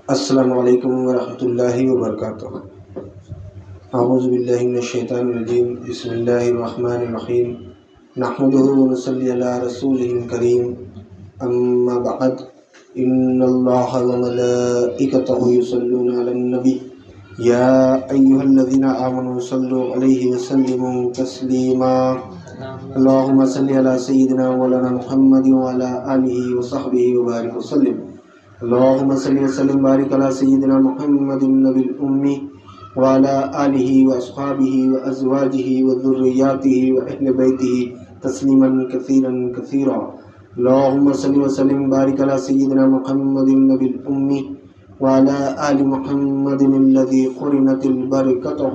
السلام علیکم ورحمۃ اللہ وبرکاتہ۔ اعوذ باللہ من الشیطان الرجیم، بسم اللہ الرحمن الرحیم، نحمدہ ونصلی علی رسولہ الکریم، اما بعد، ان اللہ وملائکتہ یصلون علی النبی یا ایہا الذین آمنوا صلوا علیہ وسلموا تسلیما، اللہم صلی علی سیدنا مولانا محمد وعلی آلہ وصحبہ وبارک وسلم، اللہم صلی وسلم بارک علی سیدنا محمد النبی الامی وعلی آلہ واصحابہ وازواجہ وذریاتہ واہل بیتہ تسلیما کثیرا کثیرا، اللہم صلی وسلم بارک علی سیدنا محمد النبی الامی وعلی آل محمد الذی قرنت البرکتہ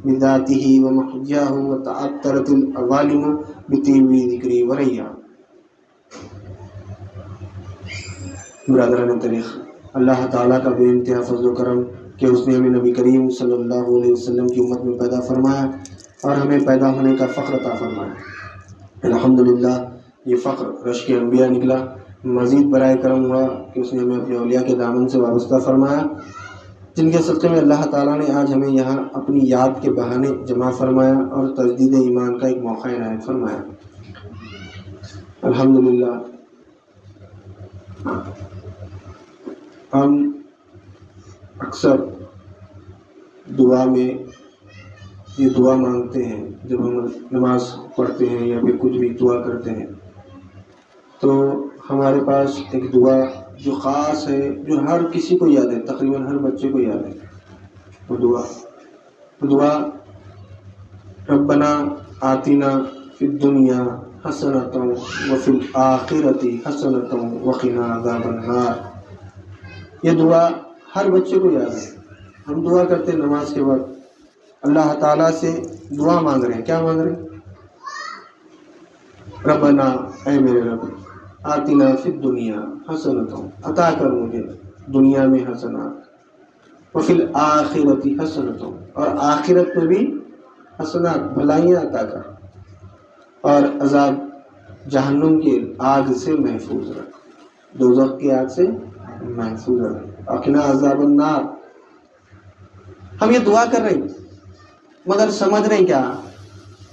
بذاتہ ومحیاہ وتعطرت العوالم بطیب ذکری وریا۔ برادران تاریخ، اللہ تعالیٰ کا بے انتہا فضل و کرم کہ اس نے ہمیں نبی کریم صلی اللہ علیہ وسلم کی امت میں پیدا فرمایا اور ہمیں پیدا ہونے کا فخر عطا فرمایا۔ الحمدللہ یہ فخر رشک انبیاء نکلا، مزید برائے کرم ہوا کہ اس نے ہمیں اپنے اولیاء کے دامن سے وابستہ فرمایا، جن کے صدقے میں اللہ تعالیٰ نے آج ہمیں یہاں اپنی یاد کے بہانے جمع فرمایا اور تجدید ایمان کا ایک موقع عنایت فرمایا۔ الحمدللہ ہم اکثر دعا میں یہ دعا مانگتے ہیں، جب ہم نماز پڑھتے ہیں یا پھر کچھ بھی دعا کرتے ہیں تو ہمارے پاس ایک دعا جو خاص ہے، جو ہر کسی کو یاد ہے، تقریباً ہر بچے کو یاد ہے، وہ دعا ربنا آتنا فی الدنیا حسنۃ وفی الآخرۃ حسنۃ وقنا عذاب النار۔ یہ دعا ہر بچے کو یاد ہے۔ ہم دعا کرتے ہیں نماز کے وقت، اللہ تعالیٰ سے دعا مانگ رہے ہیں، کیا مانگ رہے ہیں؟ ربنا، اے میرے رب، آتنا فی الدنیا حسنۃ، عطا کر مجھے دنیا میں حسنات، وفی الآخرۃ حسنۃ، اور آخرت میں بھی حسنات، بھلائیاں عطا کر، اور عذاب جہنم کی آگ سے محفوظ رکھ، دوزخ کی آگ سے محفوظ رکھ، وقنا عذاب النار۔ ہم یہ دعا کر رہے ہیں مگر سمجھ رہے ہیں کیا؟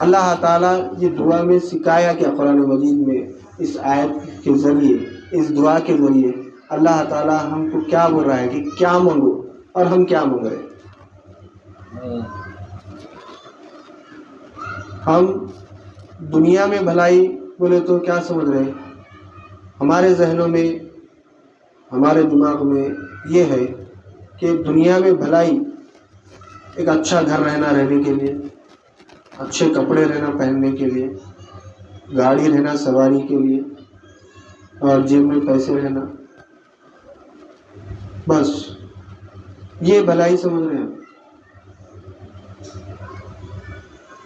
اللہ تعالیٰ یہ دعا میں سکھایا کیا؟ قرآن مجید میں اس آیت کے ذریعے، اس دعا کے ذریعے اللہ تعالیٰ ہم کو کیا بول رہا ہے کہ کیا مانگو، اور ہم کیا مانگ رہے ہیں؟ ہم دنیا میں بھلائی بولے تو کیا سمجھ رہے ہیں؟ ہمارے ذہنوں میں، ہمارے دماغ میں یہ ہے کہ دنیا میں بھلائی ایک اچھا گھر رہنا، رہنے کے لیے، اچھے کپڑے رہنا پہننے کے لیے، گاڑی رہنا سواری کے لیے، اور جیب میں پیسے رہنا، بس یہ بھلائی سمجھ رہے ہیں۔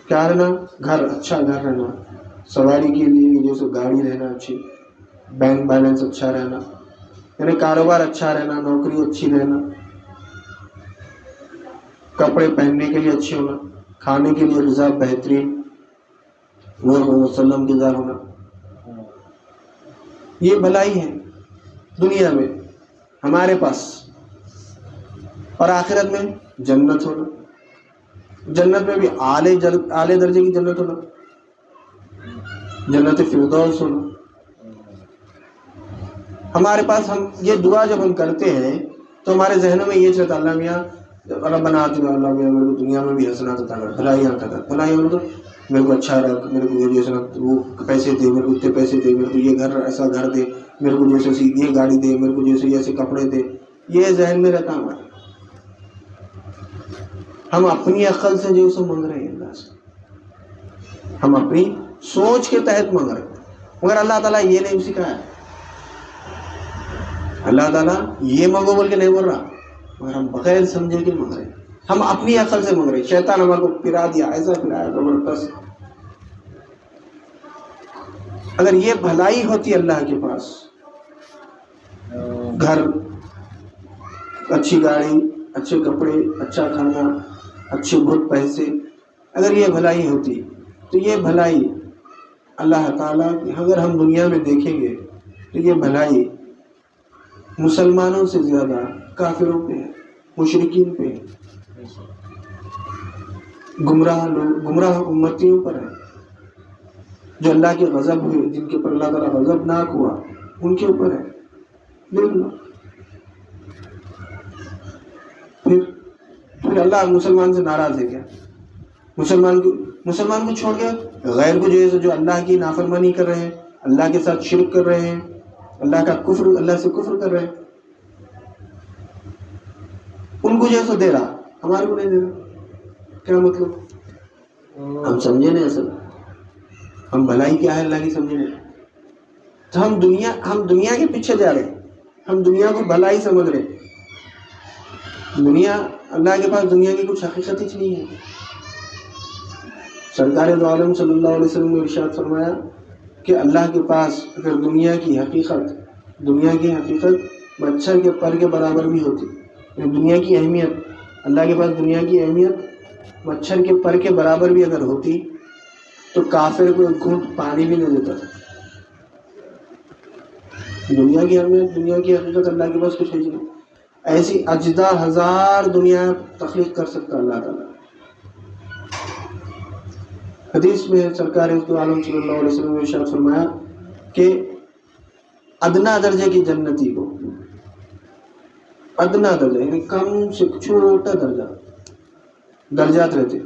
کیا رہنا؟ گھر، اچھا گھر رہنا، سواری کے لیے جیسے گاڑی رہنا اچھی، بینک بیلنس اچھا رہنا، یعنی کاروبار اچھا رہنا، نوکری اچھی رہنا، کپڑے پہننے کے لیے اچھے ہونا، کھانے کے لیے غذا بہترین، محمد صلی اللہ علیہ وسلم کی غذا ہونا، یہ بھلائی ہے دنیا میں ہمارے پاس۔ اور آخرت میں جنت ہونا، جنت میں بھی اعلی درجے کی جنت ہونا، جنت فردوس ہونا ہمارے پاس۔ ہم یہ دعا جب ہم کرتے ہیں تو ہمارے ذہنوں میں یہ چلتا، اللہ میاں ربنا آتنا، اللہ میاں میرے کو دنیا میں بھی حسنات عطا کر، بھلائیاں عطا کر، بھلائیاں مطلب میرے کو اچھا رکھ، میرے کو یہ حسنات، وہ پیسے دے، میرے کو اتنے پیسے دے، میرے کو یہ گھر، ایسا گھر دے، میرے کو جیسے یہ گاڑی دے، میرے کو جیسے ایسے کپڑے دے، یہ ذہن میں رہتا ہمارے۔ ہم اپنی عقل سے جو سب مانگ رہے ہیں اللہ سے، ہم اپنی سوچ کے تحت مانگ رہے ہیں، مگر اللہ تعالیٰ یہ نہیں سکھایا۔ اللہ تعالیٰ یہ مانگو بول کے نہیں بول رہا، مگر ہم بغیر سمجھے کے مانگ رہے ہیں، ہم اپنی عقل سے مانگ رہے ہیں۔ شیطان ہمارے کو پھرا دیا، ایسا پھرایا زبردست۔ اگر یہ بھلائی ہوتی اللہ کے پاس، گھر، اچھی گاڑی، اچھے کپڑے، اچھا کھانا، اچھے بہت پیسے، اگر یہ بھلائی ہوتی تو یہ بھلائی اللہ تعالیٰ اگر ہم دنیا میں دیکھیں گے تو یہ بھلائی مسلمانوں سے زیادہ کافروں پہ ہے، مشرکین پہ ہے، گمراہ لوگ، گمراہ امتیوں پر ہے، جو اللہ کے غضب ہوئے، جن کے پر اللہ تعالیٰ غضبناک ہوا، ان کے اوپر ہے. دیکھ لو. پھر اللہ مسلمان سے ناراض ہے کیا؟ مسلمان کو چھوڑ کے غیر کو جو اللہ کی نافرمانی کر رہے ہیں، اللہ کے ساتھ شرک کر رہے ہیں، اللہ سے کفر کر رہے ہیں، ان کو جیسا دے رہا، ہمارے کو نہیں دے رہا. کیا مطلب؟ ہم سمجھے نہیں اصل ہم بھلائی کیا ہے اللہ کی سمجھے نہیں. تو ہم دنیا کے پیچھے جا رہے ہیں، ہم دنیا کو بھلائی سمجھ رہے ہیں. دنیا، اللہ کے پاس دنیا کی کچھ حقیقت ہی نہیں ہے. سرکار دو عالم صلی اللہ علیہ وسلم نے ارشاد فرمایا کہ اللہ کے پاس اگر دنیا کی حقیقت مچھر کے پر کے برابر بھی ہوتی، دنیا کی اہمیت، اللہ کے پاس دنیا کی اہمیت مچھر کے پر کے برابر بھی اگر ہوتی تو کافر کو ایک گھونٹ پانی بھی نہیں دیتا. دنیا کی اہمیت، دنیا کی حقیقت اللہ کے پاس کچھ ہے نہیں. ایسی اجزا ہزار دنیا تخلیق کر سکتا اللہ تعالیٰ. حدیث میں سرکار دو عالم صلی اللہ علیہ وسلم نے ارشاد فرمایا کہ ادنا درجے کی جنتی کو، ادنا درجہ یعنی کم سے چھوٹا درجہ، درجات رہتے،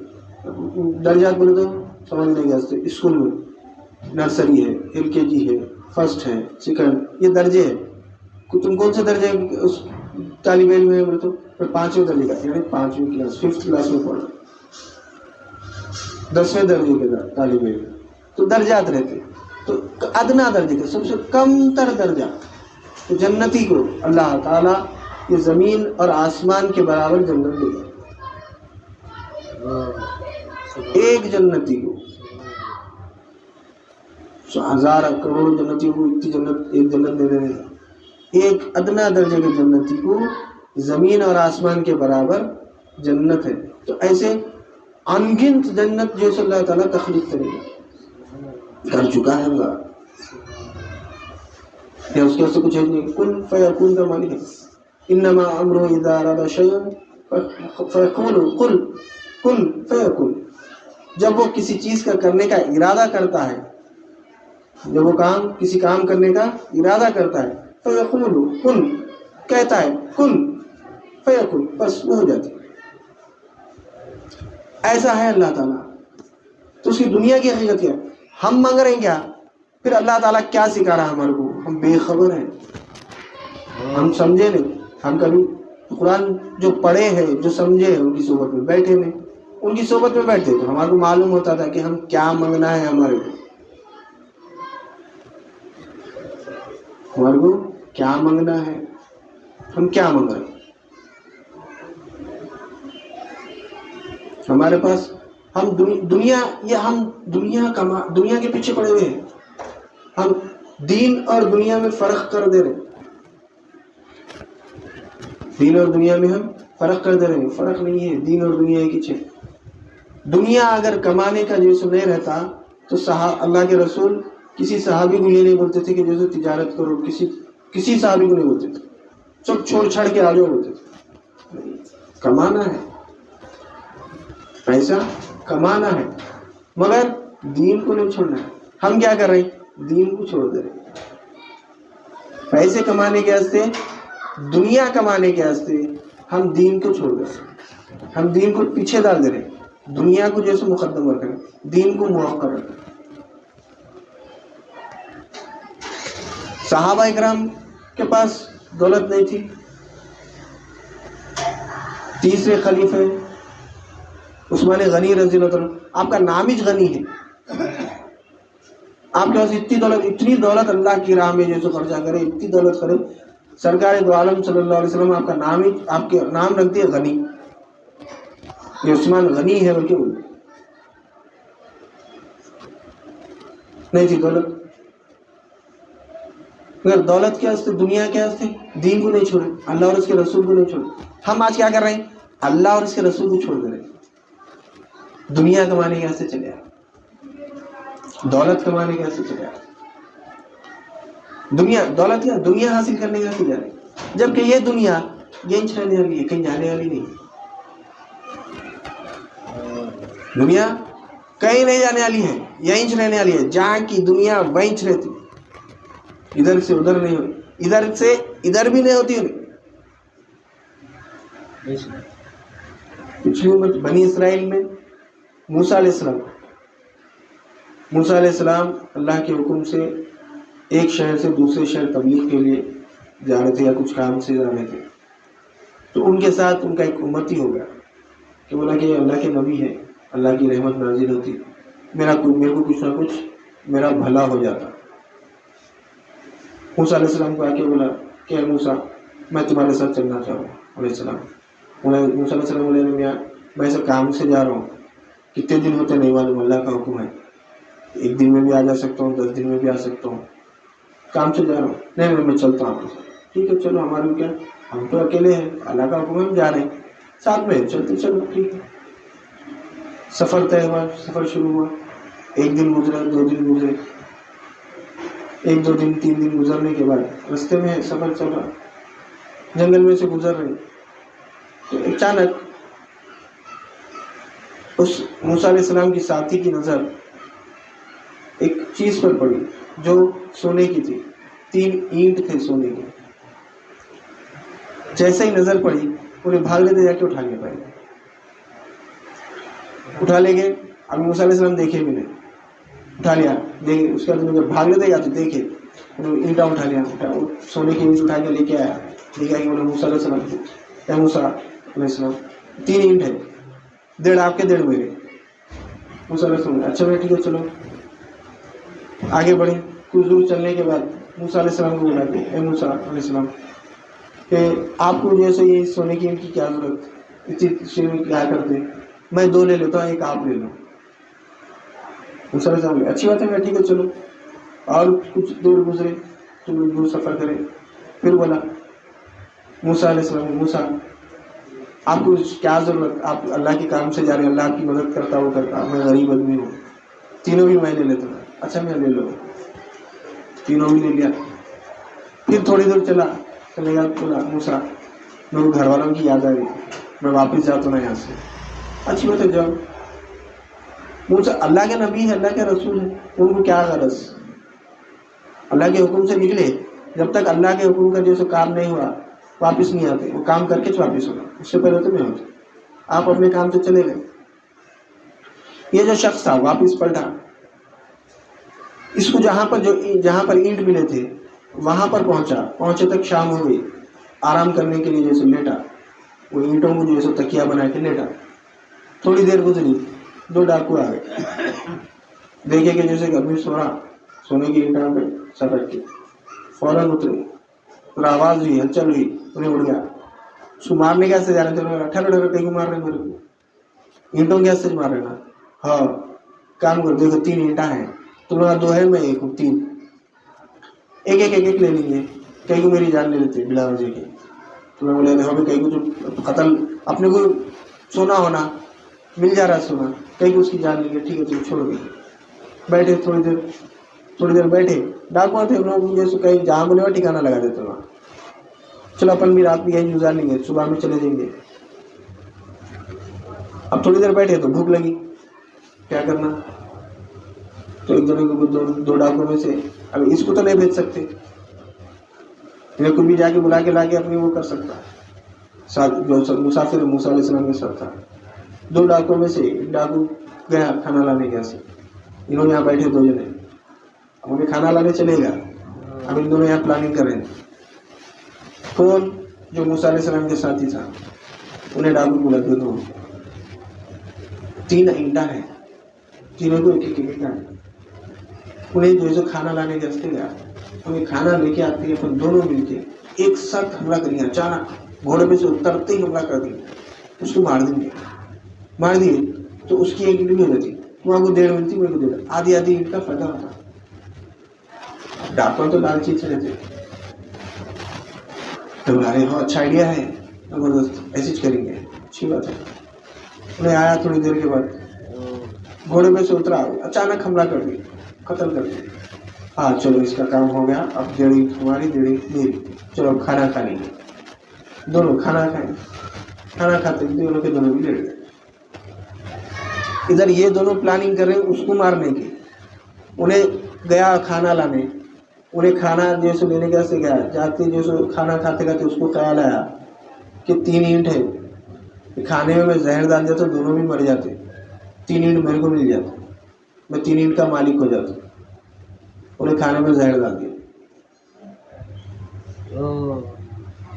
درجات بولے تو سمجھنے کے واسطے اسکول میں نرسری ہے، LKG ہے، فرسٹ ہے، سیکنڈ، یہ درجے ہیں. تم کون سے درجے اس طالب علم میں بولے تو 5ویں درجے کا، یعنی 5ویں کلاس، 5th کلاس میں پڑھا، 10ویں درجے کے طالب علم. تو درجات رہتے، تو ادنا درجے کا سب سے کم تر درجہ تو جنتی کو اللہ تعالیٰ یہ زمین اور آسمان کے برابر جنت دے گا. ایک جنتی کو، 1000 کروڑ جنتیوں کو اتنی جنت، ایک جنت دے دے گا. ایک ادنا درجے کے جنتی کو زمین اور آسمان کے برابر جنت ہے. تو ایسے انگنت جنت جیسے اللہ تعالیٰ تخلیق کرے گا، کر چکا ہے اللہ. یا اس کے واسطے کچھ ہے نہیں. کن فیکون کا معنی ہے انما امرہ اذا اراد شیئا فیقول قل کن فیکون. جب وہ کسی چیز کا کرنے کا ارادہ کرتا ہے، جب وہ کسی کام کرنے کا ارادہ کرتا ہے، فیقول کن کہتا ہے، کن فیکون، بس وہ ہو جاتی. ایسا ہے اللہ تعالیٰ. تو اس کی دنیا کی حقیقت کیا ہے؟ ہم مانگ رہے ہیں کیا؟ پھر اللہ تعالیٰ کیا سکھا رہا ہے ہمارے کو؟ ہم بے خبر ہیں، ہم سمجھے نہیں. ہم کبھی قرآن جو پڑھے ہیں، جو سمجھے ہیں، ان کی صحبت میں بیٹھے نہیں. ان کی صحبت میں بیٹھتے تو ہمارے کو معلوم ہوتا تھا کہ ہم کیا مانگنا ہے. ہمارے کو کیا مانگنا ہے، ہم کیا مانگ رہے ہیں. ہمارے پاس ہم دنیا کے پیچھے پڑے ہوئے ہیں. ہم دین اور دنیا میں فرق کر دے رہے ہیں. دین اور دنیا میں ہم فرق کر دے رہے ہیں. فرق نہیں ہے، دین اور دنیا ایک ہی ہے. دنیا اگر کمانے کا جیسے نہیں رہتا تو اللہ کے رسول کسی صحابی کو یہ نہیں بولتے تھے کہ جیسے تجارت کرو. کسی صحابی کو نہیں بولتے تھے، سب چھوڑ چھاڑ کے آ جاؤ بولتے تھے. کمانا ہے، پیسہ کمانا ہے، مگر دین کو نہیں چھوڑنا ہے. ہم کیا کر رہے ہیں؟ دین کو چھوڑ دے رہے ہیں. پیسے کمانے کے واسطے، دنیا کمانے کے واسطے ہم دین کو چھوڑ دے رہے ہیں. ہم دین کو پیچھے ڈال دے رہے ہیں. دنیا کو جیسے مقدم رکھ رہے ہیں، دین کو موقع رکھ رہے ہیں. صحابہ اکرام کے پاس دولت نہیں تھی. تیسرے خلیفہ عثمان غنی رضی اللہ عنہ، آپ کا نام ہی غنی ہے. آپ کے پاس اتنی دولت اللہ کی راہ میں جیسے خرچہ کرے، اتنی دولت کرے. سرکار دو عالم صلی اللہ علیہ وسلم آپ کے نام رکھتے ہیں غنی. یہ عثمان غنی ہے بلکہ نہیں تھی دولت. مگر دولت کے واسطے، دنیا کے واسطے دین کو نہیں چھوڑے، اللہ اور اس کے رسول کو نہیں چھوڑے. ہم آج کیا کر رہے ہیں؟ اللہ اور اس کے رسول کو چھوڑ دے رہے ہیں. دنیا کمانے کے واسطے چلے آئے، دولت کمانے کے واسطے چلے آئے. دولت کیا؟ دنیا حاصل کرنے کے واسطے جا رہے ہیں. جبکہ یہ دنیا یہیں رہنے والی ہے، کہیں جانے والی نہیں. دنیا کہیں نہیں جانے والی ہے، یہیں رہنے والی ہے. جہاں کی دنیا وہیں رہتی، ادھر سے ادھر نہیں ہوتی، ادھر سے ادھر بھی نہیں ہوتی. پچھلی امت بنی اسرائیل میں موسیٰ علیہ السلام اللہ کے حکم سے ایک شہر سے دوسرے شہر تبلیغ کے لیے جا رہے تھے یا کچھ کام سے جا رہے تھے. تو ان کے ساتھ ان کا ایک امتی ہو گیا کہ بولا کہ اللہ کے نبی ہے، اللہ کی رحمت نازل ہوتی، میرے کو کچھ نہ کچھ میرا بھلا ہو جاتا. موسیٰ علیہ السلام کو آ کے بولا کہ اے موسیٰ میں تمہارے ساتھ چلنا چاہوں گا. علیہ السلام موسیٰ علیہ السلام بولے میاں میں ایسے کام سے جا رہا ہوں، کتنے دن ہوتے نہیں معلوم، اللہ کا حکم ہے، ایک دن میں بھی آ جا سکتا ہوں، 10 دن میں بھی آ سکتا ہوں، کام سے جا رہا ہوں. نہیں میں چلتا ہوں آپ کے ساتھ. ٹھیک ہے چلو، ہمارے کیا، ہم تو اکیلے ہیں، اللہ کا حکم ہے ہم جا رہے ہیں، ساتھ میں چلتے چلو. ٹھیک ہے. سفر طے ہوا، سفر شروع ہوا. 1 دن گزرا، 2 دن گزرے، 1 2 دن 3 دن گزرنے کے بعد رستے میں سفر چل رہا، جنگل میں سے گزر رہے. تو اچانک اس موسیٰ علیہ السلام کی ساتھی کی نظر ایک چیز پر پڑی جو سونے کی تھی. 3 اینٹ تھے سونے کے. جیسے ہی نظر پڑی انہیں بھاگ لیتے جا کے اٹھا لے پائے، اٹھا لے گئے. اب موسیٰ علیہ السلام دیکھے بھی نہیں، اٹھا لیا. دیکھے اس کے بعد جب بھاگ لیتے جاتے دیکھے اینٹا اٹھا لیا، سونے کی اینٹ اٹھا کے لے کے آیا. لے کے آ کے بولے موسیٰ علیہ السلام کو، اے موسیٰ علیہ السلام 3 اینٹ ہے، 1.5 آپ کے 1.5 میرے. موسیٰ علیہ السلام اچھا بھائی ٹھیک ہے چلو. آگے بڑھے. کچھ دور چلنے کے بعد موسیٰ علیہ السلام کو بولا کہ اے موسیٰ علیہ السلام کہ آپ کو جیسے یہ سونے کی اینٹ کی کیا ضرورت، اتنی میں کیا کرتے، میں 2 لے لیتا ہوں، 1 آپ لے لو. موسیٰ علیہ السلام اچھی بات ہے میں ٹھیک ہے چلو. اور کچھ دور گزرے، تم دور سفر کرے. پھر بولا موسیٰ علیہ السلام موسیٰ آپ کو کیا ضرورت، آپ اللہ کے کام سے جا رہے ہیں، اللہ آپ کی مدد کرتا وہ کرتا، میں غریب آدمی ہوں، تینوں بھی میں لے لیتا ہوں. اچھا میں لے لو. تینوں بھی لے لیا. پھر تھوڑی دور چلے گا. بولا موسیٰ میرے کو گھر والوں کی یاد آ گئی، میں واپس جاتا ہوں یہاں سے. اچھی بات ہے جاؤ. موسیٰ اللہ کے نبی ہے، اللہ کے رسول ہے، ان کو کیا غرض، اللہ کے حکم سے نکلے. جب تک اللہ کے حکم کا جیسے کام نہیں ہوا واپس نہیں آتے. وہ کام کر کے واپس ہوگا، اس سے پہلے تو نہیں ہوتے. آپ اپنے کام سے چلے گئے. یہ جو شخص تھا واپس پلٹا. اس کو جہاں پر اینٹ ملے تھے وہاں پر پہنچے تک شام ہو گئی. آرام کرنے کے لیے جیسے لیٹا، وہ اینٹوں کو جیسے تکیا بنا کے لیٹا. تھوڑی دیر گزری، 2 ڈاکو آ گئے. دیکھے کہ جیسے گھر میں سو رہا، سونے کی اینٹوں پہ سٹک کے فوراً اترے. اور آواز ہوئی، ہلچل ہوئی، انہیں اڑ گیا. اس کو مارنے کیسے جا رہے تھے، ٹھہرو کہیں کو مار رہے میرے کو، اینٹوں کیسے مار رہے نا. ہاں کام کرو، دیکھو 3 اینٹا ہیں، تم لوگ 2 ہے، میں 1 ہوں، 3 ایک لے لیں گے. کئی کو میری جان لے لیتے بلا وجہ کے. تو میں بولے دیکھو کئی کو جو قتل اپنے کو سونا ہونا مل جا رہا سونا، کئی کو اس کی جان لیں گے. ٹھیک ہے تم چھوڑ گئے. بیٹھے تھوڑی دیر بیٹھے. ڈاکو تھے لوگ جیسے کہیں جہاں بولے ہوا ٹھکانا لگا دیتے وہاں. چلو اپن بھی رات بھی یہیں گزار لیں گے، صبح میں چلے جائیں گے. اب تھوڑی دیر بیٹھے تو بھوک لگی، کیا کرنا. تو ایک جنے کو 2 ڈاکو میں سے، اب اس کو تو نہیں بھیج سکتے، میں کوئی بھی جا کے بلا کے لا کے اپنی وہ کر سکتا. ساتھ جو مسافر موسیٰ علیہ السلام کے ساتھ تھا، 2 ڈاکو میں سے ایک ڈاکو گیا کھانا لانے کیسے. انہوں یہاں بیٹھے 2 جنے، اب ہمیں کھانا لانے چلے گا. اب ان دونوں یہاں پلاننگ کر رہے ہیں. کون جو موسیٰ علیہ السلام کے ساتھی تھا، انہیں ڈاکو بولا دو 3 اینٹا ہے، تینوں کو 1 اینٹا ہے. انہیں جو کھانا لانے کے راستے گیا، انہیں کھانا لے کے آتے ہیں. اپن دونوں مل کے ایک ساتھ حملہ کریں گے. اچانک گھوڑے پہ سے اترتے ہی حملہ کر دیں گے، اس کو مار دیں گے. مار دیے تو اس کی 1 اینٹ نہیں ہوتی، وہاں کو 1.5 ملتی، میرے کو 1.5 آدھی اینٹ کا فائدہ ہوتا. ڈاکو تو لالچی سے رہتے. تو ارے ہاں اچھا آئیڈیا ہے، زبردست، ایسے کریں گے، اچھی بات ہے. انہیں آیا تھوڑی دیر کے بعد، گھوڑے پہ سے اترا، اچانک حملہ کر دیا، قتل کر دیا. ہاں چلو اس کا کام ہو گیا، اب 1.5 اینٹ تمہاری 1.5 اینٹ میری، چلو کھانا کھا لیں گے، دونوں کھانا کھائیں، کھانا کھاتے دونوں کے دونوں بھی لیٹ گئے۔ ادھر یہ دونوں پلاننگ کر رہے ہیں اس کو مارنے کی، انہیں گیا کھانا لانے، انہیں کھانا جو سو لینے کیسے گیا، جاتے جو سو کھانا کھاتے کھاتے اس کو خیال آیا کہ 3 اینٹ ہے، کھانے میں زہر ڈال دیتا تو دونوں بھی مر جاتے، 3 اینٹ میرے کو مل جاتا، میں 3 اینٹ کا مالک ہو جاتا، انہیں کھانے میں زہر ڈال دیا۔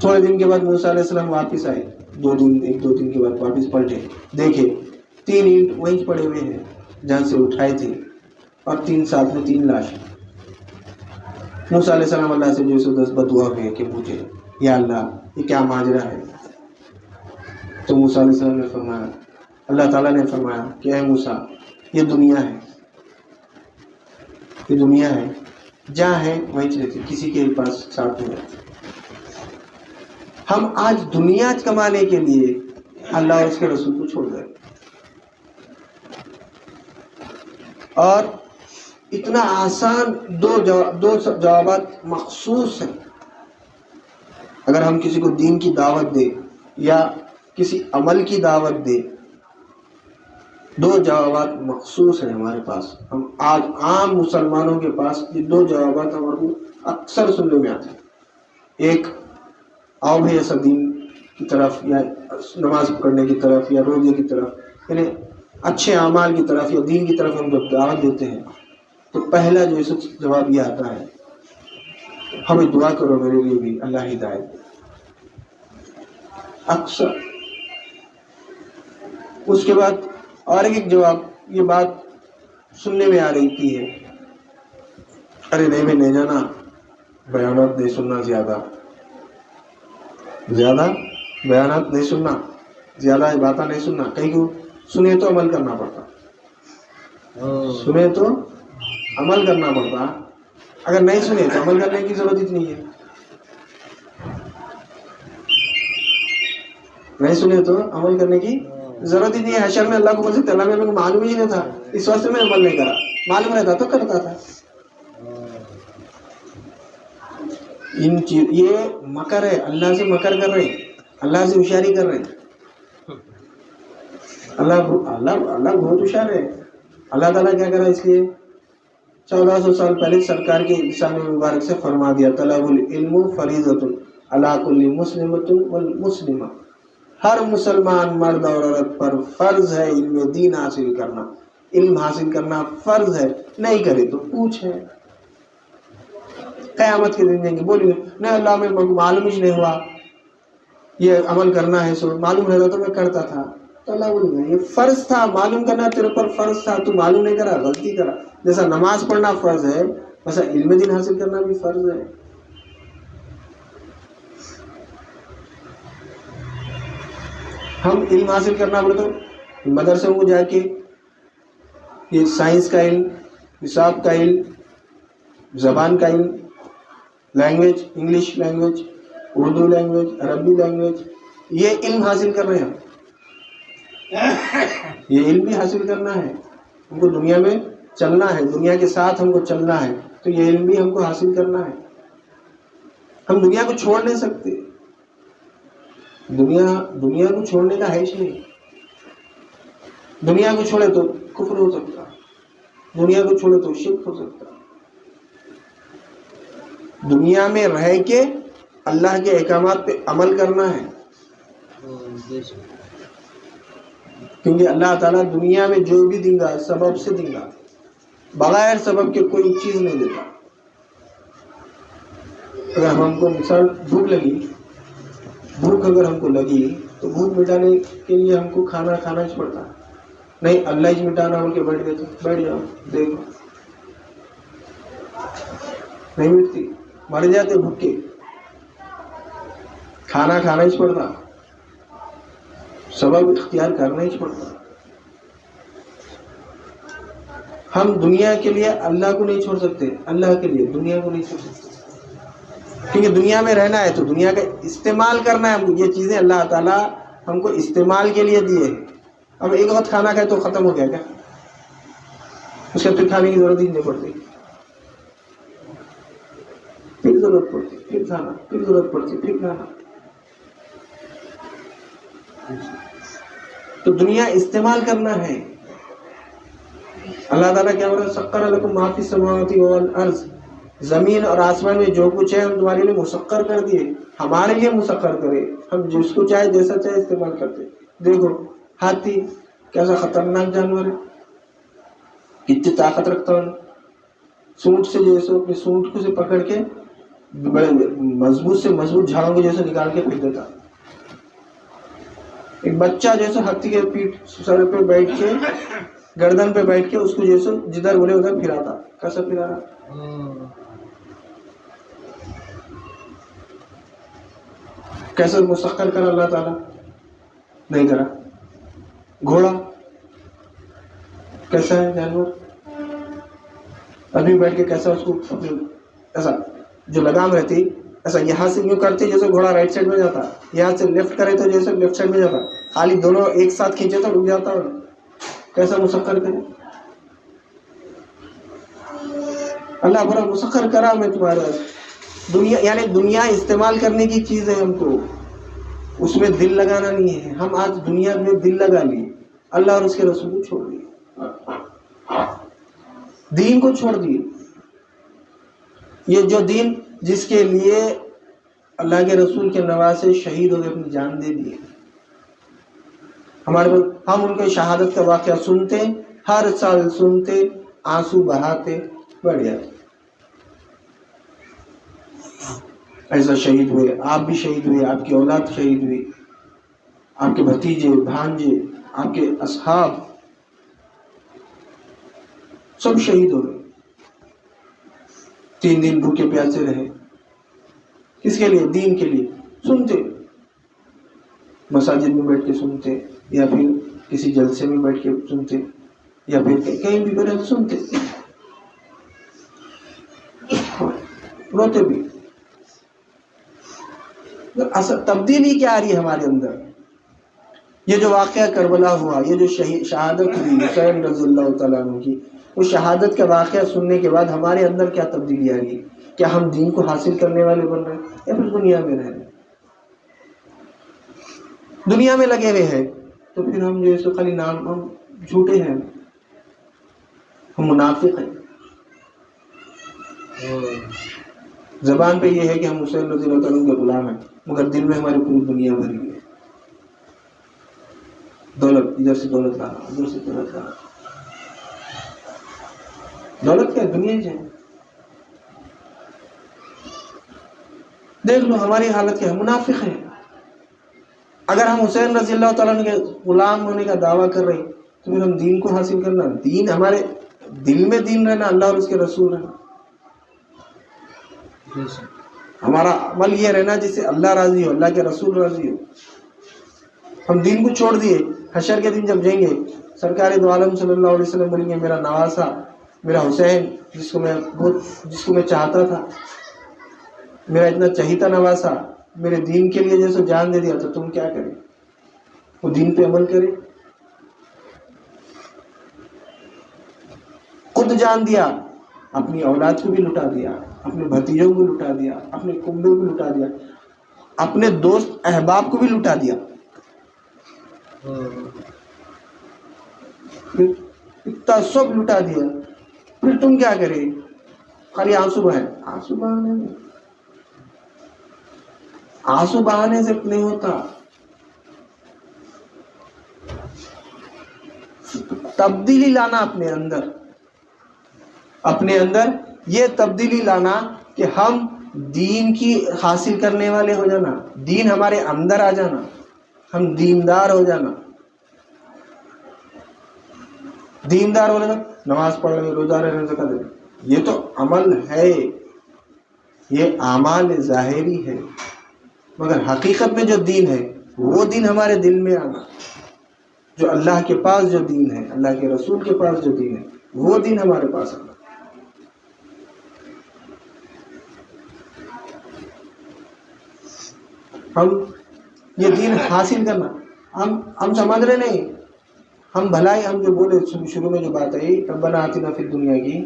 تھوڑے دن کے بعد موسیٰ علیہ السلام واپس آئے، 2 دن کے بعد واپس پلٹے، دیکھے 3 اینٹ وہیں پڑے ہوئے ہیں جہاں سے اٹھائے تھے، اور 3 ساتھ میں 3 لاش۔ موسیٰ علیہ السلام اللہ سے جو سو 10 بدعا ہوئے کہ پوچھے یا اللہ یہ کیا ماجرا ہے؟ تو موسیٰ علیہ السلام نے فرمایا، اللہ تعالیٰ نے فرمایا کہ اے موسیٰ یہ دنیا ہے، یہ دنیا ہے، جہاں ہے وہیں چلے تھے، کسی کے پاس ساتھ نہیں ہے۔ ہم آج دنیا کمانے کے لیے اللہ اور اس کے رسول کو چھوڑ دیں، اور اتنا آسان دو جوابات مخصوص ہیں۔ اگر ہم کسی کو دین کی دعوت دیں یا کسی عمل کی دعوت دیں، 2 جوابات مخصوص ہیں ہمارے پاس۔ ہم آج عام مسلمانوں کے پاس یہ 2 جوابات ہمارے کو اکثر سننے میں آتے ہیں۔ ایک، آؤ بھائی ایسا دین کی طرف، یا نماز پڑھنے کی طرف، یا روزے کی طرف، یعنی اچھے اعمال کی طرف یا دین کی طرف ہم جب دعوت دیتے ہیں تو پہلا جو ہے جواب یہ آتا ہے، ہمیں دعا کرو میرے لیے بھی اللہ ہدایت۔ اکثر اس کے بعد اور ایک جواب، یہ بات سننے میں آ رہی تھی ہے، ارے نہیں میں نہیں جانا، بیانات نہیں سننا، زیادہ بیانات نہیں سننا، زیادہ باتیں نہیں سننا، کہیں کو سنے تو عمل کرنا پڑتا، سنے تو عمل کرنا پڑتا، اگر نہیں سنے تو عمل کرنے کی ضرورت ہی نہیں ہے، نہیں سنے تو عمل کرنے کی ضرورت ہی نہیں ہے۔ حشر میں اللہ کو بول سکتے اللہ میں معلوم ہی نہیں تھا، اس واسطے میں عمل نہیں کرا، معلوم رہتا تو کرتا تھا۔ یہ مکر ہے، اللہ سے مکر کر رہے ہیں، اللہ سے ہوشیاری کر رہے ہیں۔ اللہ بہت ہوشیار ہے۔ اللہ تعالیٰ کیا کرا، اس لیے 1400 سال پہلے سرکار کے لسان مبارک سے فرما دیا، طلب العلم فریضۃ علی کل مسلمۃ والمسلمہ، ہر مسلمان مرد اور عورت پر فرض ہے علم دین حاصل کرنا، علم حاصل کرنا فرض ہے، نہیں کرے تو پوچھے۔ قیامت کے دن دیں گے، بولیے نہیں اللہ میں معلوم ہی نہیں ہوا یہ عمل کرنا ہے، سو معلوم رہتا تو میں کرتا تھا، تو اللہ بولے گا یہ فرض تھا، معلوم کرنا تیرے پر فرض تھا، تو معلوم نہیں کرا، غلطی کرا۔ جیسا نماز پڑھنا فرض ہے ویسا علم دین حاصل کرنا بھی فرض ہے۔ ہم علم حاصل کرنا بولے تو مدرسوں کو جا کے یہ سائنس کا علم، حساب کا علم، زبان کا علم، language, English language, Urdu language, عربی لینگویج، یہ علم حاصل کر رہے ہیں ہم، یہ علم بھی حاصل کرنا ہے، ہم کو دنیا میں چلنا ہے، دنیا کے ساتھ ہم کو چلنا ہے، تو یہ علم بھی ہم کو حاصل کرنا ہے۔ ہم دنیا کو چھوڑ نہیں سکتے، دنیا کو چھوڑنے کا ہے ہی نہیں۔ دنیا کو چھوڑے تو کفر ہو سکتا، دنیا کو چھوڑے تو شرک ہو سکتا۔ دنیا میں رہ کے اللہ کے احکامات پہ عمل کرنا ہے، کیونکہ اللہ تعالیٰ دنیا میں جو بھی دیں گا سبب سے دیں گا، بغیر سبب کے کوئی چیز نہیں دیتا۔ اگر ہم کو مثال بھوک اگر ہم کو لگی تو بھوک مٹانے کے لیے ہم کو کھانا کھانا ہی پڑتا، نہیں اللہ ہی مٹانا ہو کے بیٹھ گئے تو بیٹھ جاؤ، دیکھو نہیں مٹتی، مر جاتے بھوکے، کھانا کھانا ہی پڑتا، سبب اختیار کرنا ہی پڑتا۔ ہم دنیا کے لیے اللہ کو نہیں چھوڑ سکتے، اللہ کے لیے دنیا کو نہیں چھوڑ سکتے، کیونکہ دنیا میں رہنا ہے تو دنیا کا استعمال کرنا ہے ہم کو۔ یہ چیزیں اللہ تعالیٰ ہم کو استعمال کے لیے دیے ہیں۔ اب ایک وقت کھانا کھائے تو ختم ہو گیا کیا؟ اس کے پھر کھانے کی ضرورت ہی نہیں پڑتی۔ پھر ضرورت پڑتی پھر کھانا، پھر ضرورت پڑتی پھر کھانا. تو دنیا استعمال کرنا ہے. اللہ تعالیٰ کیا بول رہا ہے؟ سخر لکم ما فی السماوات والارض، زمین اور آسمان میں جو کچھ ہے ہم تمہارے لیے مسخر کر دیے. ہمارے لیے مسخر کرے، ہم جس کو چاہے جیسا چاہے استعمال کرتے. دیکھو ہاتھی کیسا خطرناک جانور ہے، کتنی طاقت رکھتا ہوں. سونٹ سے جیسے اپنے سونٹ کو سے پکڑ کے بڑے مضبوط سے مضبوط جھاڑوں کے جیسے نکال کے پھینک دیتا. ایک بچہ جیسے ہاتھی کے پیٹ سر پہ بیٹھ کے گردن پہ بیٹھ کے اس کو جیسے جدھر بولے ادھر پھراتا. کیسا پھرا رہا؟ کیسے مسخر کرا اللہ تعالیٰ؟ نہیں کرا. گھوڑا کیسا ہے جانور؟ آدمی بیٹھ کے کیسا اس کو ایسا جو لگام رہتی ایسا یہاں سے یوں کرتے جیسے گھوڑا رائٹ سائڈ میں جاتا، یہاں سے لیفٹ کرے تو جیسے لیفٹ سائڈ میں جاتا، خالی دونوں ایک ساتھ کھینچے تو رک جاتا. کیسا مسخر کرے اللہ بڑا مسخر کرا میں تمہارا. دنیا یعنی دنیا استعمال کرنے کی چیز ہے، ہم کو اس میں دل لگانا نہیں ہے. ہم آج دنیا میں دل لگا لیے، اللہ اور اس کے رسول کو چھوڑ دیے، دین کو چھوڑ دیے. یہ جو دین جس کے لیے اللہ کے رسول کے نواسے شہید ہو گئے، اپنی جان دے دیے. ہمارے ہم ان کے شہادت کا واقعہ سنتے، ہر سال سنتے، آنسو بہاتے، بڑھ جاتے. ایسا شہید ہوئے، آپ بھی شہید ہوئے، آپ کی اولاد شہید ہوئی، آپ کے بھتیجے، بھانجے، آپ کے اصحاب سب شہید ہو گئے. 3 دن بھوکے پیاسے رہے. کس کے لیے؟ دین کے لیے. سنتے، مساجد میں بیٹھ کے سنتے، یا پھر کسی جلسے میں بیٹھ کے سنتے، یا پھر کہیں بھی بیٹھ کے سنتے، روتے بھی. تبدیلی کیا آ رہی ہے ہمارے اندر؟ یہ جو واقعہ کربلا ہوا، یہ جو شہادت ہوئی حسین رضی اللہ تعالیٰ عنہ کی، وہ شہادت کا واقعہ سننے کے بعد ہمارے اندر کیا تبدیلی آ رہی ہے؟ کیا ہم دین کو حاصل کرنے والے بن رہے ہیں یا پھر دنیا میں رہ رہے ہیں؟ دنیا میں لگے ہوئے ہیں تو پھر ہم جو ہے خالی نام، ہم جھوٹے ہیں، ہم منافق ہیں. زبان پہ یہ ہے کہ ہم حسین رضی اللہ تعالیٰ کے غلام ہیں، مگر دل میں ہماری پوری دنیا بھری ہے. دولت، ادھر سے دولت لانا، ادھر سے دولت لانا. دولت کیا؟ دنیا ہی ہے. دیکھ لو ہماری حالت کیا ہے، منافق ہے. اگر ہم حسین رضی اللہ تعالیٰ کے غلام ہونے کا دعویٰ کر رہے ہیں تو پھر ہم دین کو حاصل کرنا، دین ہمارے دل میں دین رہنا، اللہ اور اس کے رسول رہنا. ہمارا عمل یہ رہنا جس سے اللہ راضی ہو، اللہ کے رسول راضی ہو. ہم دین کو چھوڑ دیے. حشر کے دن جب جائیں گے، سرکار دو عالم صلی اللہ علیہ وسلم بولیں گے میرا نواسا، میرا حسین، جس کو میں چاہتا تھا، میرا اتنا چہیتا نواسا، میرے دین کے لیے جیسے جان دے دیا، تو تم کیا کرے؟ وہ دین پہ عمل کرے. خود جان دیا، اپنی اولاد کو بھی لٹا دیا، اپنے بھتیجوں کو لٹا دیا، اپنے کنبے کو لٹا دیا، اپنے دوست احباب کو بھی لٹا دیا. اتنا سب لٹا دیا، پھر تم کیا کرے؟ خالی آنسو بہائے. آنسو بہانے سے نہیں ہوتا. تبدیلی لانا اپنے اندر یہ تبدیلی لانا کہ ہم دین کی حاصل کرنے والے ہو جانا، دین ہمارے اندر آ جانا، ہم دیندار ہو جانا. دیندار ہونے کا نماز پڑھ رہے، روزہ رہے، زکات دے، یہ تو عمل ہے، یہ اعمال ظاہری ہے. مگر حقیقت میں جو دین ہے وہ دین ہمارے دل میں آنا، جو اللہ کے پاس جو دین ہے، اللہ کے رسول کے پاس جو دین ہے، وہ دین ہمارے پاس آنا. ہم یہ دین حاصل کرنا، ہم سمجھ رہے نہیں. ہم بھلائی، ہم جو بولے شروع میں جو بات ہے ربنا آتنا فی الدنیا کی،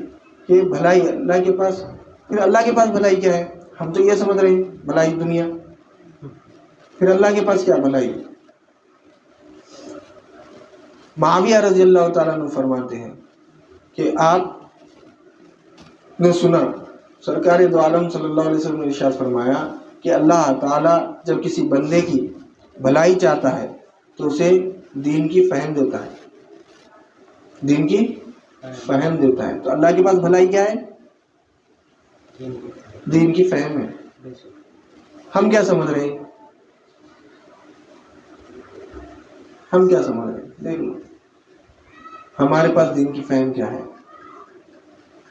کہ بھلائی اللہ کے پاس، پھر اللہ کے پاس بھلائی کیا ہے؟ ہم تو یہ سمجھ رہے ہیں بھلائی دنیا، پھر اللہ کے پاس کیا بھلائی؟ معاویہ رضی اللہ تعالیٰ عنہ فرماتے ہیں کہ آپ نے سنا سرکار دو عالم صلی اللہ علیہ وسلم نے ارشاد فرمایا کہ اللہ تعالیٰ جب کسی بندے کی بھلائی چاہتا ہے تو اسے دین کی فہم دیتا ہے، دین کی فہم دیتا ہے۔ تو اللہ کے پاس بھلائی کیا ہے؟ دین کی فہم ہے۔ ہم کیا سمجھ رہے ہیں؟ ہم کیا سمجھ رہے ہیں؟ دیکھ لو ہمارے پاس دین کی فہم کیا ہے،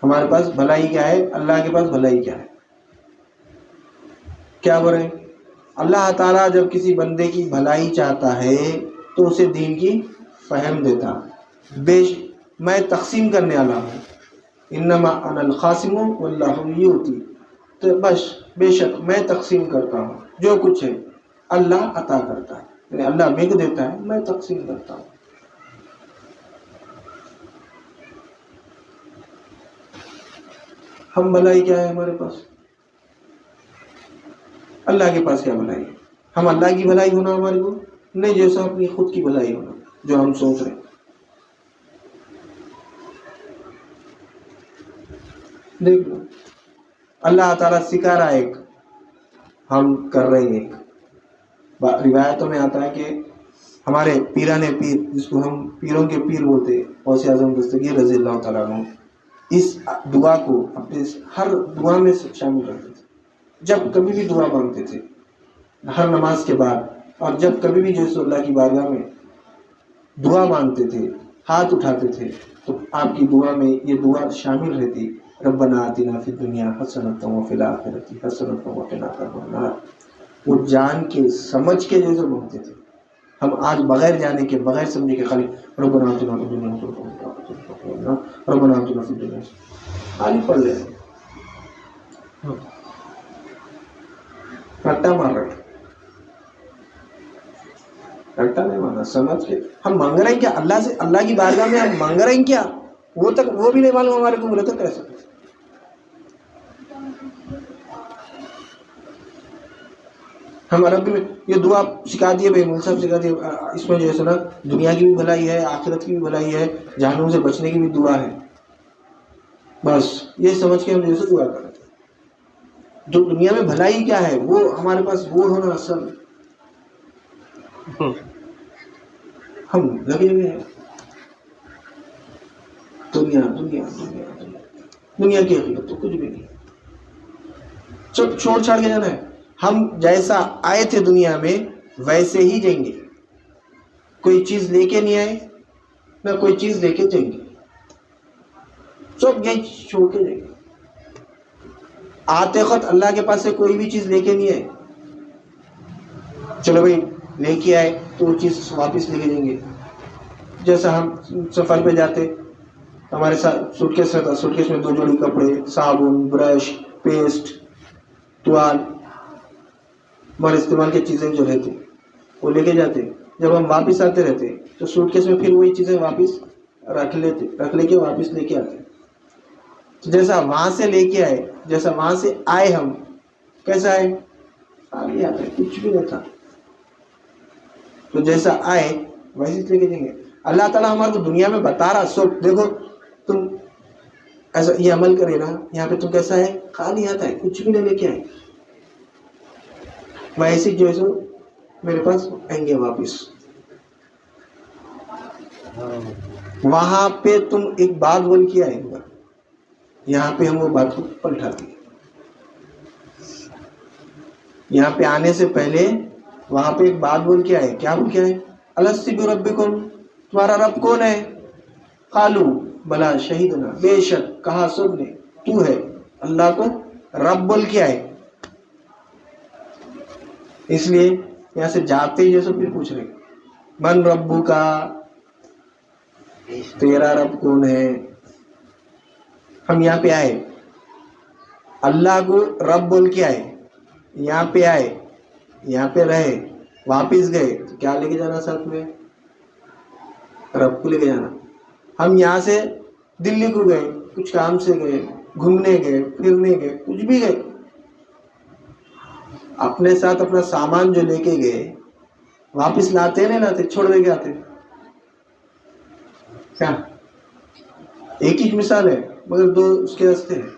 ہمارے پاس بھلائی کیا ہے، اللہ کے پاس بھلائی کیا ہے؟ کیا بول رہے ہیں؟ اللہ تعالیٰ جب کسی بندے کی بھلائی چاہتا ہے تو اسے دین کی فہم دیتا۔ میں تقسیم کرنے والا ہوں، انما انا القاسم واللہ یؤتی، تو بس بے شک میں تقسیم کرتا ہوں، جو کچھ ہے اللہ عطا کرتا ہے، یعنی اللہ میرے کو دیتا ہے، میں تقسیم کرتا ہوں۔ ہم بھلائی کیا ہے ہمارے پاس؟ اللہ کے پاس کیا بھلائی ہے؟ ہم اللہ کی بھلائی ہونا ہمارے کو نہیں، جیسا اپنی خود کی بھلائی ہونا جو ہم سوچ رہے ہیں۔ دیکھ لو اللہ تعالیٰ سکھا رہا ہے، ایک ہم کر رہے ہیں۔ ایک روایتوں میں آتا ہے کہ ہمارے پیرانے پیر، جس کو ہم پیروں کے پیر بولتے ہیں، غوث اعظم دستگیر رضی اللہ تعالیٰ عنہ، اس دعا کو اپنے ہر دعا میں شامل کرتے تھے۔ جب کبھی بھی دعا مانگتے تھے ہر نماز کے بعد، اور جب کبھی بھی جیسے اللہ کی بارگاہ میں دعا مانگتے تھے، ہاتھ اٹھاتے تھے، تو آپ کی دعا میں یہ دعا شامل رہتی، ربنا آتنا فی الدنیا حسنۃ وفی الآخرۃ حسنۃ وقنا عذاب النار۔ وہ جان کے سمجھ کے جیسے مانگتے تھے۔ ہم آج بغیر جانے کے، بغیر سمجھے کے خالی ربنا آتنا فی الدنیا ربنا آتنا فی الدنیا خالی پڑھ لے رہے، رٹا مار رہے، رٹا نہیں مارنا، سمجھ کے ہم مانگ رہے ہیں کیا اللہ سے، اللہ کی بارگاہ میں ہم مانگ رہے ہیں کیا، وہ بھی نہیں معلوم ہمارے کو، بولے تو کیسے؟ ہم عربی میں یہ دعا سکھا دیے بھائی، مول صاحب سکھا دیے، اس میں جو ہے نا دنیا کی بھی بھلائی ہے، آخرت کی بھی بھلائی ہے، جہنم سے بچنے کی بھی دعا ہے۔ بس یہ سمجھ کے ہم جیسے دعا کرتے ہیں۔ جو دنیا میں بھلائی کیا ہے وہ ہمارے پاس وہ ہونا اصل، ہم لگے ہوئے ہیں دنیا دنیا دنیا دنیا دنیا کی حقیقت تو کچھ بھی نہیں، سب چھوڑ چھاڑ کے جانا ہے۔ ہم جیسا آئے تھے دنیا میں ویسے ہی جائیں گے، کوئی چیز لے کے نہیں آئے نہ کوئی چیز لے کے جائیں گے، سب یہی چھوڑ کے جائیں گے۔ آتے وقت اللہ کے پاس سے کوئی بھی چیز لے کے نہیں آئے، چلو بھائی لے کے آئے تو وہ چیز واپس لے کے جائیں گے۔ جیسا ہم سفر پہ جاتے، ہمارے ساتھ سوٹ کیس رہتا، سوٹ کیس میں 2 جوڑی کپڑے، صابن، برش، پیسٹ، توال، ہمارے استعمال کی چیزیں جو رہتی وہ لے کے جاتے۔ جب ہم واپس آتے رہتے تو سوٹ کیس میں پھر وہی چیزیں واپس رکھ لے کے واپس لے کے آتے۔ تو جیسا وہاں سے لے کے آئے، جیسا وہاں سے آئے، ہم کیسا آئے؟ خالی آتے، کچھ بھی نہیں تھا۔ تو جیسا آئے ویسے لے کے جائیں گے۔ اللہ تعالیٰ ہمارے کو دنیا میں بتا رہا، سب دیکھو تم ایسا یہ عمل کرے نا، یہاں پہ تم کیسا ہے؟ خالی آتا ہے، کچھ بھی نہیں لے کے آئے، ویسے جو ہے سو میرے پاس آئیں گے واپس۔ وہاں پہ تم ایک بات بول کے آئے گا، یہاں پہ ہم وہ بات کو پلٹا دیں۔ یہاں پہ آنے سے پہلے وہاں پہ ایک بات بول کے آئے، کیا بول کے آئے؟ الست بربکم، تمہارا رب کون ہے؟ قالو بلا شہیدنا، بے شک کہا سب نے تو ہے، اللہ کو رب بول کے آئے۔ اس لیے یہاں سے جاتے ہی جیسے پھر پوچھ رہے من ربو کا، تیرا رب کون ہے؟ ہم یہاں پہ آئے اللہ کو رب بول کے آئے، یہاں پہ آئے، یہاں پہ رہے، واپس گئے تو کیا لے کے جانا ساتھ میں؟ رب کو لے کے جانا۔ ہم یہاں سے دلی کو گئے، کچھ کام سے گئے، گھومنے گئے، پھرنے گئے، کچھ بھی گئے، اپنے ساتھ اپنا سامان جو لے کے گئے واپس لاتے نہیں لاتے, چھوڑ دے کے آتے کیا؟ ایک ہی مثال ہے مگر دو اس کے راستے ہیں.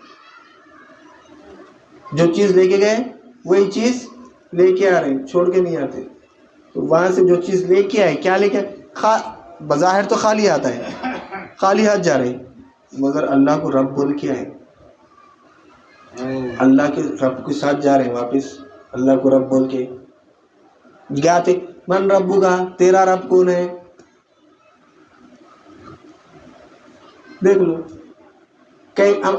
جو چیز لے کے گئے وہی چیز لے کے آ رہے ہیں, چھوڑ کے نہیں آتے. تو وہاں سے جو چیز لے کے آئے, کیا لے کے بظاہر تو خالی آتا ہے, خالی ہاتھ جا رہے ہیں, مگر اللہ کو رب بول کے آئے, اللہ کے رب کے ساتھ جا رہے ہیں واپس, اللہ کو رب بول کے گیا تھے. من ربو کا, تیرا رب کون ہے؟ دیکھ لو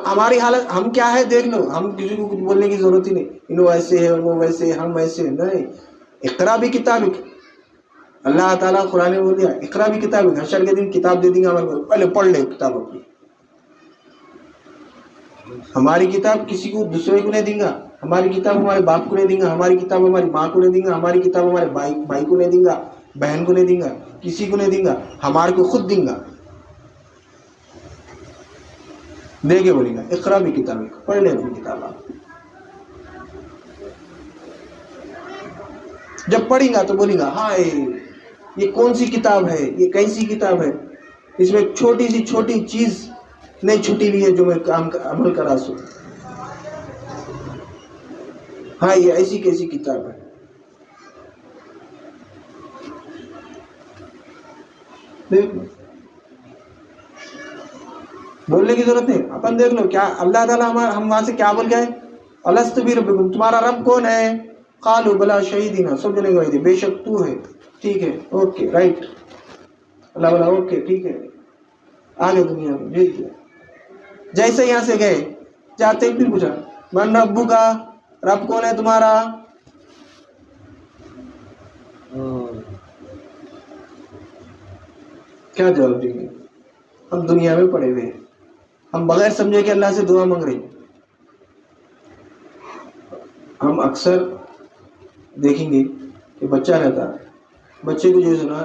ہماری حالت ہم کیا ہے, دیکھ لو. ہم کسی کو کچھ بولنے کی ضرورت ہی نہیں, انہوں ایسے ہے وہ ویسے, ہم ایسے نہیں. اقرا بھی کتاب, اللہ تعالیٰ قرآن میں بول دیا اقرا بھی کتاب, حشر کے دن کتاب دے دیں گے ہمارے کو, پہلے پڑھ لے کتاب اپنی. ہماری کتاب کسی کو دوسرے کو نہیں دیں گا, ہماری کتاب ہمارے باپ کو نہیں دیں گا, ہماری کتاب ہماری ماں کو نہیں دیں گا, ہماری کتاب ہمارے بھائی کو نہیں دیں گا, بہن کو نہیں دیں گا, کسی کو نہیں دیں گا, ہمارے کو خود دیں گا. دے کے بولے گا اقرا بھی کتاب, پڑھ لے اپنی کتاب. آپ جب پڑھیں گا تو بولیں گا ہاں یہ کون سی کتاب ہے, یہ کیسی کتاب ہے, اس میں چھوٹی سی چھوٹی چیز نہیں چھٹی ہوئی ہے جو میں عمل کرا سکوں. ہاں یہ ایسی کیسی کتاب ہے. دیکھ بولنے کی ضرورت نہیں, اپن دیکھ لو کیا اللہ تعالیٰ ہم وہاں سے کیا بول گئے, الست بربکم, تمہارا رب کون ہے؟ قالوا بلا شہیدنا, سب جنے گواہی دے بے شک تو ہے. ٹھیک ہے, اوکے رائٹ. اللہ بولا اوکے ٹھیک ہے, آگے دنیا میں بھیج دیا. جیسے یہاں سے گئے, جاتے ہی پھر پوچھا من ربو کا, رب کون ہے تمہارا؟ کیا جواب دیں گے؟ ہم دنیا میں پڑے ہوئے ہیں, ہم بغیر سمجھے کہ اللہ سے دعا مانگ رہے ہیں. ہم اکثر دیکھیں گے کہ بچہ رہتا, بچے کو جو ہے نا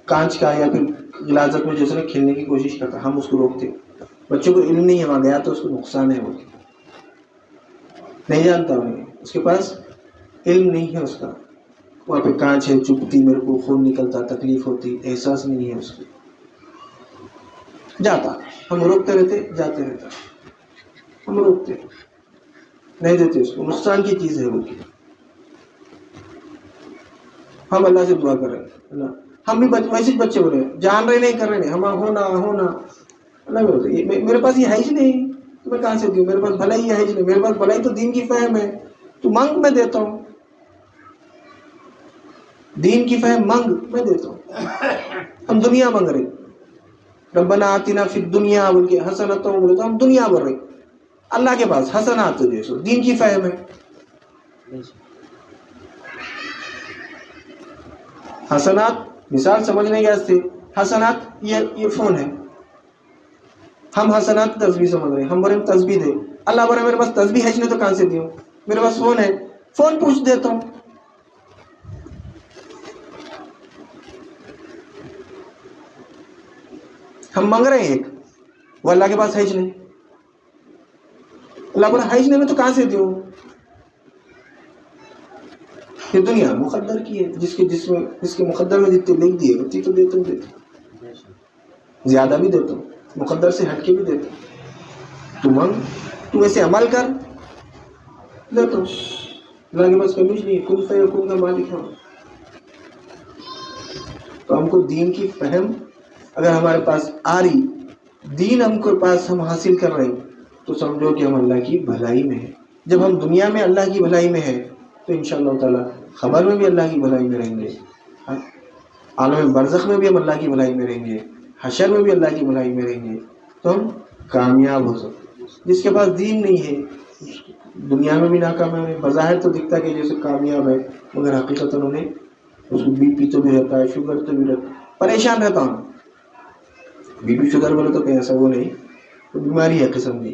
کانچ کا یا پھر غلاظت میں جیسے نا کھیلنے کی کوشش کرتا, ہم اس کو روکتے. بچے کو علم نہیں ہے, وہاں گیا تو اس کو نقصان ہے, وہ نہیں جانتا, انہیں اس کے پاس علم نہیں ہے, اس کا وہاں پہ کانچ ہے, چپتی, میرے کو خون نکلتا, تکلیف ہوتی, احساس نہیں ہے اس کو, جاتا. ہم روکتے رہتے, جاتے رہتا, ہم روکتے نہیں دیتے اس کو, نقصان کی چیز ہے وہ. ہم اللہ سے دعا کر رہے ہیں, اللہ ہم بھی ویسے بچے بولے جان رہے نہیں کر رہے نہیں, ہم ہونا اللہ بولتے میرے پاس یہ ہے ہی نہیں, تو میں کہاں سے دوں, میرے پاس بھلائی ہے ہی نہیں, میرے پاس بھلائی تو دین کی فہم ہے, تو مانگ میں دیتا ہوں, دین کی فہم مانگ میں دیتا ہوں. ہم دنیا مانگ رہے, ربنا آتنا فی الدنیا بول کے حسنۃ بولے تو ہم دنیا بول رہے. اللہ کے پاس حسنات جیسو دین کی فہم ہے. حسنات مثال سمجھنے کے واسطے, حسنات یہ فون ہے, ہم حسنات تسبیح سمجھ رہے ہیں, ہم بولے تسبیح دے, اللہ بولے میرے پاس تسبیح ہے نہیں تو کہاں سے دیوں, میرے پاس فون ہے, فون پوچھ دیتا ہوں. ہم مانگ رہے ہیں ایک, وہ اللہ کے پاس ہے نہیں, اللہ بولا ہے نہیں میں تو کہاں سے دیوں. یہ دنیا مقدر کی ہے, جس کے مقدر میں جتنے لکھ دیے ہوتی تو دیتا ہوں, زیادہ بھی دیتا ہوں, مقدر سے ہٹ کے بھی دیتا ہوں. تو مانگ, تو ایسے عمل کر, دیتا ہوں. اللہ کے پاس کمی نہیں, کن فیکون کا مالک ہے. تو ہم کو دین کی فہم اگر ہمارے پاس آ رہی, دین ہم کو پاس ہم حاصل کر رہے ہیں, تو سمجھو کہ ہم اللہ کی بھلائی میں ہیں. جب ہم دنیا میں اللہ کی بھلائی میں ہیں تو انشاءاللہ تعالی خبر میں بھی اللہ کی بھلائی میں رہیں گے, عالم برزخ میں بھی ہم اللہ کی بھلائی میں رہیں گے, حشر میں بھی اللہ کی بھلائی میں رہیں گے, تو ہم کامیاب ہو سکتے. جس کے پاس دین نہیں ہے دنیا میں بھی ناکام ہے, بظاہر تو دکھتا کہ جیسے کامیاب ہے, مگر حقیقت انہوں نے اس کو بی پی تو بھی رہتا ہے, شوگر تو بھی رہتا ہے, پریشان رہتا ہوں. بی پی شوگر بولے تو کہیں ایسا وہ نہیں, تو بیماری ہے قسم کی,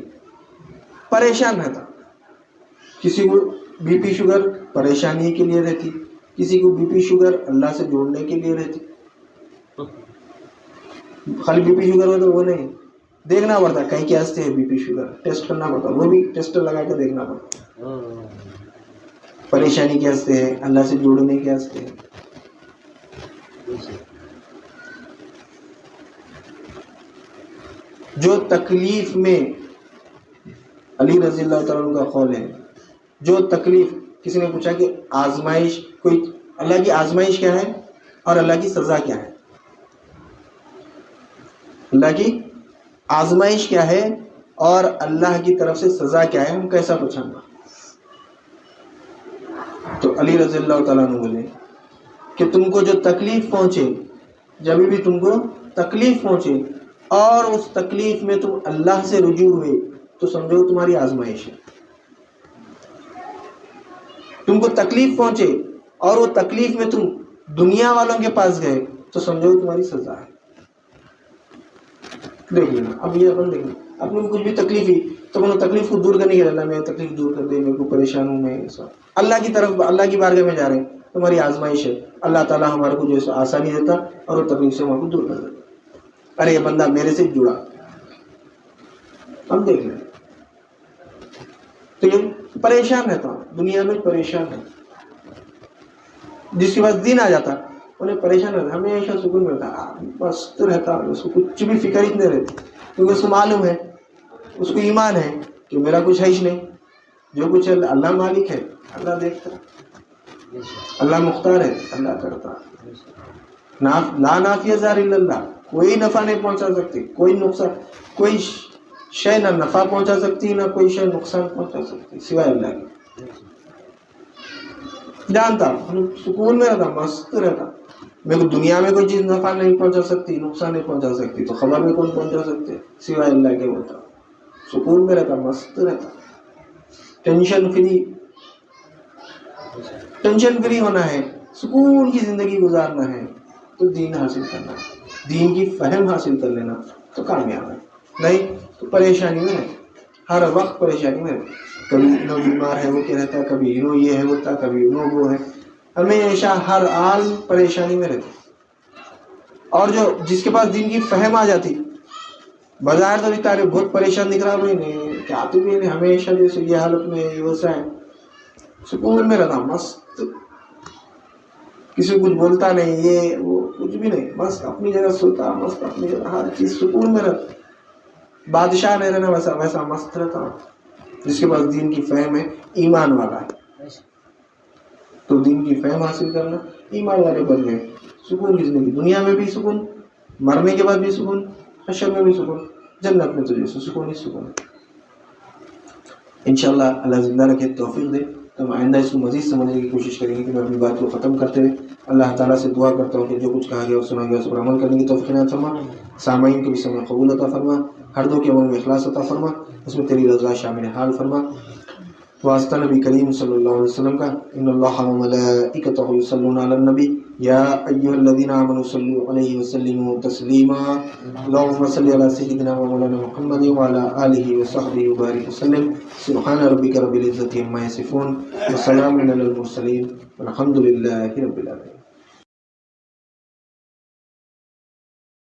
پریشان رہتا. کسی کو بی پی شوگر پریشانی کے لیے رہتی, کسی کو بی پی شوگر اللہ سے جوڑنے کے لیے رہتی. خالی بی پی شوگر ہو تو وہ نہیں, دیکھنا پڑتا کہیں کیا ہے بی پی شوگر, ٹیسٹ کرنا پڑتا, وہ بھی ٹیسٹ لگا کے دیکھنا پڑتا. پریشانی کے ہنستے ہیں، اللہ سے جوڑنے کے ہنستے ہیں. جو تکلیف میں، علی رضی اللہ تعالیٰ عنہ کا قول ہے، جو تکلیف، کسی نے پوچھا کہ آزمائش، کوئی اللہ کی آزمائش کیا ہے اور اللہ کی سزا کیا ہے؟ اللہ کی آزمائش کیا ہے اور اللہ کی طرف سے سزا کیا ہے، ہم کیسا پوچھیں گا؟ تو علی رضی اللہ تعالیٰ عنہ بولے کہ تم کو جو تکلیف پہنچے، جب بھی تم کو تکلیف پہنچے اور اس تکلیف میں تم اللہ سے رجوع ہوئے تو سمجھو تمہاری آزمائش ہے. تم کو تکلیف پہنچے اور وہ تکلیف میں تم دنیا والوں کے پاس گئے تو سمجھو تمہاری سزا ہے. دیکھ لینا اب یہ اپن دیکھ لینا، اپنے کو کچھ بھی تکلیف ہی تو اپنے تکلیف کو دور کرنے کے لیے اللہ میں تکلیف دور کر دے، میرے کو پریشان ہوں میں، ایسا اللہ کی طرف، اللہ کی بارگاہ میں جا رہے ہیں، تمہاری آزمائش ہے، اللہ تعالیٰ ہمارے کو جو آسانی دیتا اور وہ تکلیف سے ہمارے کو دور کر دیتا. ارے یہ بندہ میرے سے جڑا، ہم دیکھ لیں تو یہ پریشان رہتا، دنیا میں پریشان ہے. جس کے پاس دین آ جاتا انہیں پریشان رہتا، ہمیشہ سکون ملتا، مست رہتا، اس کو کچھ بھی فکر ہی نہیں رہتی، کیونکہ اس کو معلوم ہے، اس کو ایمان ہے کہ میرا کچھ ہے ہی نہیں، جو کچھ ہے اللہ مالک ہے، اللہ دیکھتا، اللہ مختار ہے، اللہ کرتا. لا نافع ضار الا اللہ، کوئی نفع نہیں پہنچا سکتی، کوئی نقصان، کوئی شے نہ نفع پہنچا سکتی نہ کوئی شے نقصان پہنچا سکتی سوائے اللہ کی. جانتا، سکون میں رہتا، مست رہتا. میرے کو دنیا میں کوئی چیز نفع نہیں پہنچا سکتی، نقصان نہیں پہنچا سکتی، تو خبر میں کون پہنچا سکتے سوائے اللہ کے. ہوتا سکون میں رہتا، مست رہتا، ٹینشن فری. ٹینشن فری ہونا ہے، سکون کی زندگی گزارنا ہے تو دین حاصل کرنا ہے، دین کی فہم حاصل کر لینا تو کامیاب ہے. نہیں تو پریشانی میں ہے، ہر وقت پریشانی میں ہے. کبھی انہوں بیمار ہے وہ کیا رہتا ہے، کبھی انہوں یہ ہے ہوتا، کبھی انہوں وہ ہے، ہمیشہ ہر حال پریشانی میں رہتا. اور جو جس کے پاس دین کی فہم آ جاتی، بظاہر تو دکھتا ہے بہت پریشان دکھ رہا، بھائی نہیں کیا تو بھی نہیں، ہمیشہ جیسے یہ حالت میں ویسا ہے، سکون میں رہتا، مست، کسی کو کچھ بولتا نہیں، یہ وہ کچھ بھی نہیں، بس اپنی جگہ سوتا، مست اپنی جگہ، ہر چیز سکون میں رہتا. بادشاہ نہیں رہنا، ویسا مست رہتا. جس کے پاس دین کی فہم ہے، ایمان والا ہے، تو دین کی فہم حاصل کرنا، ایمان والے بننے، سکون کی زندگی، دنیا میں بھی سکون، مرنے کے بعد بھی سکون، حشر میں بھی سکون، جنت میں تو جیسے سکون ہی سکون. انشاءاللہ اللہ زندہ رکھے، توفیق دے تو ہم آئندہ اس کو مزید سمجھنے کی کوشش کریں گے. کہ میں اپنی بات کو ختم کرتے ہوئے اللہ تعالیٰ سے دعا کرتا ہوں کہ جو کچھ کہا گیا اور سنا گیا اس پر عمل کرنے کی توفیق عطا فرما. سامعین کو بھی سمع قبول عطا فرما، ہر دو کے عمل میں اخلاص عطا فرما، اس میں تیری رضا شامل حال فرما. واسطہ نبی کریم صلی اللہ علیہ وسلم کا، ان اللہ و ملائکتہ یصلون علی النبی یا ایھا الذین آمنوا صلوا علیہ وسلموا تسلیما. اللهم صل علی سیدنا و مولانا محمد وعلی آلہ وصحبہ وبارک وسلم. سبحان ربک رب العزۃ عما یصفون وسلام علی المرسلین والحمد للہ رب العالمین.